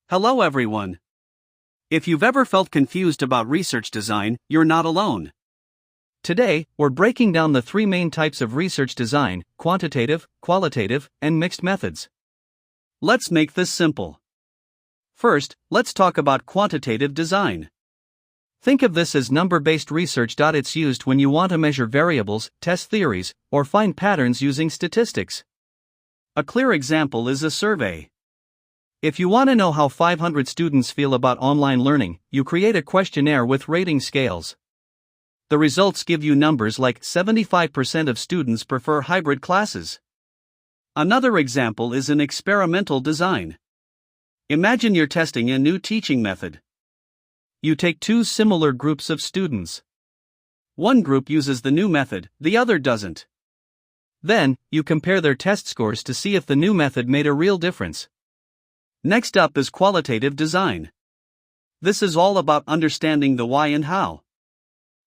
Hello everyone. If you've ever felt confused about research design, you're not alone. Today, we're breaking down the three main types of research design: quantitative, qualitative, and mixed methods. Let's make this simple. First, let's talk about quantitative design. Think of this as number-based research. It's used when you want to measure variables, test theories, or find patterns using statistics. A clear example is a survey. If you want to know how 500 students feel about online learning, you create a questionnaire with rating scales. The results give you numbers like 75% of students prefer hybrid classes. Another example is an experimental design. Imagine you're testing a new teaching method. You take two similar groups of students. One group uses the new method, the other doesn't. Then, you compare their test scores to see if the new method made a real difference. Next up is qualitative design. This is all about understanding the why and how.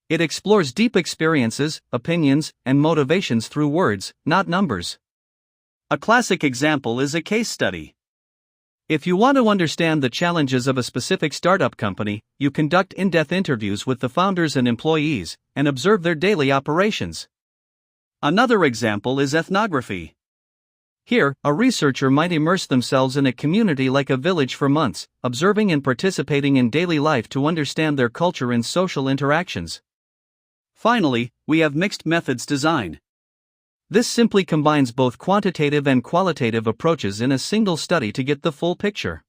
It explores deep experiences, opinions, and motivations through words, not numbers. A classic example is a case study. If you want to understand the challenges of a specific startup company, you conduct in-depth interviews with the founders and employees, and observe their daily operations. Another example is ethnography. Here, a researcher might immerse themselves in a community like a village for months, observing and participating in daily life to understand their culture and social interactions. Finally, we have mixed methods design. This simply combines both quantitative and qualitative approaches in a single study to get the full picture.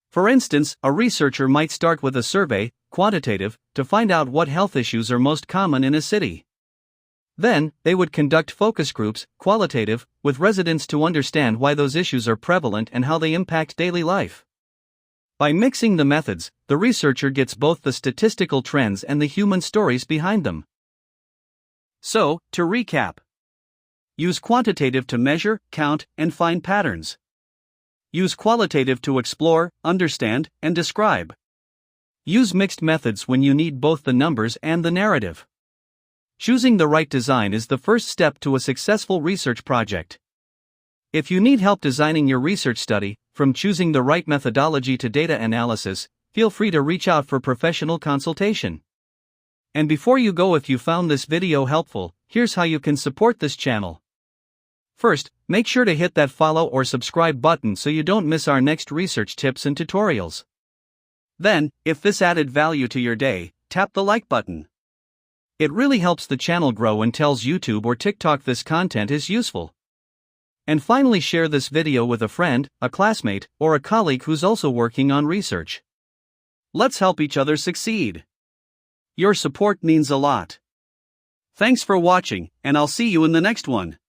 For instance, a researcher might start with a survey, quantitative, to find out what health issues are most common in a city. Then, they would conduct focus groups, qualitative, with residents to understand why those issues are prevalent and how they impact daily life. By mixing the methods, the researcher gets both the statistical trends and the human stories behind them. So, to recap: use quantitative to measure, count, and find patterns. Use qualitative to explore, understand, and describe. Use mixed methods when you need both the numbers and the narrative. Choosing the right design is the first step to a successful research project. If you need help designing your research study, from choosing the right methodology to data analysis, feel free to reach out for professional consultation. And before you go, if you found this video helpful, here's how you can support this channel. First, make sure to hit that follow or subscribe button so you don't miss our next research tips and tutorials. Then, if this added value to your day, tap the like button. It really helps the channel grow and tells YouTube or TikTok this content is useful. And finally, share this video with a friend, a classmate, or a colleague who's also working on research. Let's help each other succeed. Your support means a lot. Thanks for watching, and I'll see you in the next one.